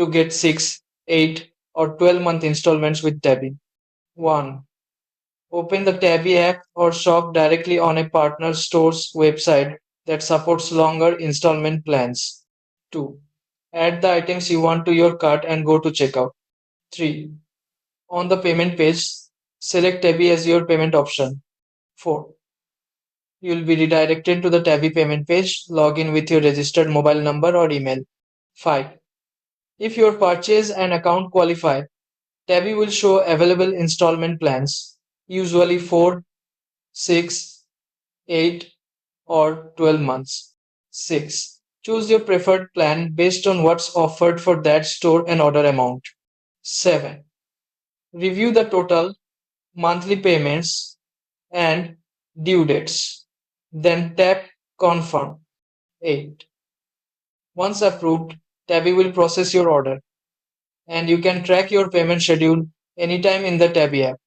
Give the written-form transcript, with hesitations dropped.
to get 6, 8, or 12-month installments with Tabby. 1. Open the Tabby app or shop directly on a partner store's website that supports longer installment plans. 2. Add the items you want to your cart and go to checkout. 3. On the payment page, select Tabby as your payment option. 4. You'll be redirected to the Tabby payment page. Log in with your registered mobile number or email. 5. If your purchase and account qualify, Tabby will show available installment plans, usually 4, 6, 8, or 12 months. 6. Choose your preferred plan based on what's offered for that store and order amount. 7. Review the total, monthly payments, and due dates. Then tap Confirm. 8. Once approved, Tabby will process your order, and you can track your payment schedule anytime in the Tabby app.